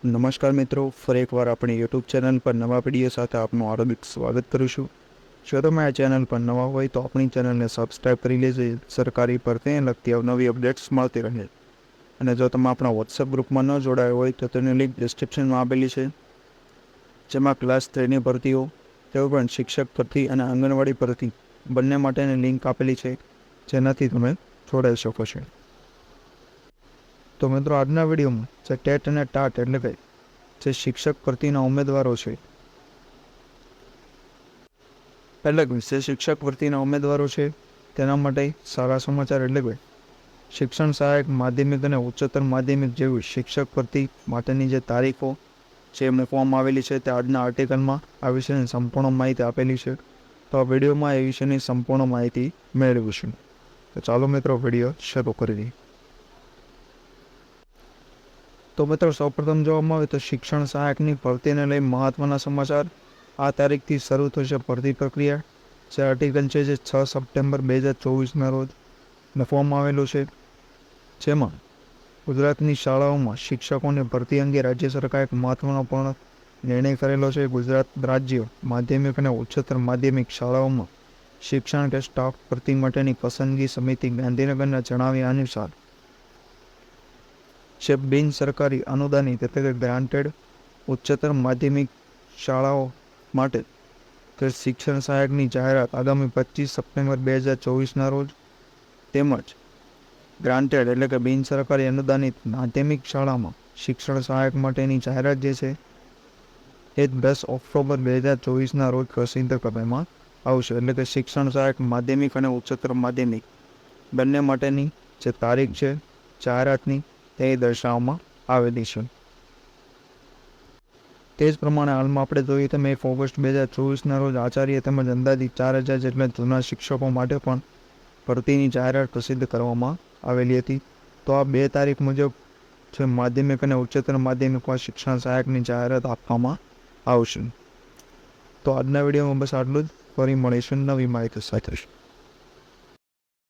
નમસ્કાર મિત્રો, ફરી એકવાર આપણી યુટ્યુબ ચેનલ પર નવા વિડીયો સાથે આપનું હાર્દિક સ્વાગત કરું છું। જો તમે આ ચેનલ પર નવા હોય તો આપણી ચેનલને સબસ્ક્રાઈબ કરી લેજો, સરકારી ભરતીને લગતી અવનવી અપડેટ્સ મળતી રહે। અને જો તમે આપણા વોટ્સએપ ગ્રુપમાં ન જોડાયા હોય તો તેની લિંક ડિસ્ક્રિપ્શનમાં આપેલી છે, જેમાં ક્લાસ 3ની ભરતીઓ, તે ઉપરાંત શિક્ષક ભરતી અને આંગણવાડી ભરતી બંને માટેની લિંક આપેલી છે, જેનાથી તમે જોડાઈ શકો છો। તો મિત્રો, આજના વિડીયોમાં જે ટેટ અને ટાટ એટલે કે જે શિક્ષક ભરતીના ઉમેદવારો છે, એટલે કે જે શિક્ષક ભરતીના ઉમેદવારો છે તેના માટે સારા સમાચાર એટલે કે શિક્ષણ સહાયક માધ્યમિક અને ઉચ્ચતર માધ્યમિક જેવી શિક્ષક ભરતી માટેની જે તારીખો જે મૂકવામાં આવેલી છે તે આજના આર્ટિકલમાં આ વિશેની સંપૂર્ણ માહિતી આપેલી છે। તો આ વિડીયોમાં એ વિશેની સંપૂર્ણ માહિતી મેળવીશું। તો ચાલો મિત્રો, વિડીયો શરૂ કરી દઈએ। તો મિત્રો, સૌપ્રથમ જોવામાં આવે તો શિક્ષણ સહાયકની ભરતીને લઈ મહત્વના સમાચાર। આ તારીખથી શરૂ થશે ભરતી પ્રક્રિયા। જે આર્ટિકલ છે જે 6 સપ્ટેમ્બર 2024ના રોજ લખવામાં આવેલું છે, જેમાં ગુજરાતની શાળાઓમાં શિક્ષકોની ભરતી અંગે રાજ્ય સરકારે એક મહત્વપૂર્ણ નિર્ણય કરેલો છે। ગુજરાત રાજ્ય માધ્યમિક અને ઉચ્ચતર માધ્યમિક શાળાઓમાં શિક્ષણ કે સ્ટાફ ભરતી માટેની પસંદગી સમિતિ ગાંધીનગરના જણાવ્યા અનુસાર જે બિન સરકારી અનુદાનિત એટલે કે ગ્રાન્ટેડ ઉચ્ચતર માધ્યમિક શાળાઓ માટે તે શિક્ષણ સહાયકની જાહેરાત આગામી 25 સપ્ટેમ્બર 2024ના રોજ, તેમજ ગ્રાન્ટેડ એટલે કે બિન સરકારી અનુદાનિત માધ્યમિક શાળામાં શિક્ષણ સહાયક માટેની જાહેરાત જે છે એ 10 ઓક્ટોબર 2024ના રોજ પ્રસિદ્ધ કરવામાં આવશે। એટલે કે શિક્ષણ સહાયક માધ્યમિક અને ઉચ્ચતર માધ્યમિક બંને માટેની જે તારીખ છે જાહેરાતની તે દર્શાવવામાં આવેલી છે। તે જ પ્રમાણે હાલમાં આપણે જોઈએ તો 1 ઓગસ્ટ 2024ના રોજ આચાર્ય તેમજ અંદાજિત 4000 જેટલા જૂના શિક્ષકો માટે પણ ભરતીની જાહેરાત પ્રસિદ્ધ કરવામાં આવેલી હતી। તો આ 2 તારીખ મુજબ જે માધ્યમિક અને ઉચ્ચતર માધ્યમિકમાં શિક્ષણ સહાયકની જાહેરાત આપવામાં આવશે। તો આજના વિડીયોમાં બસ આટલું જ। ફરી મળીશું નવી માહિતી સાથે।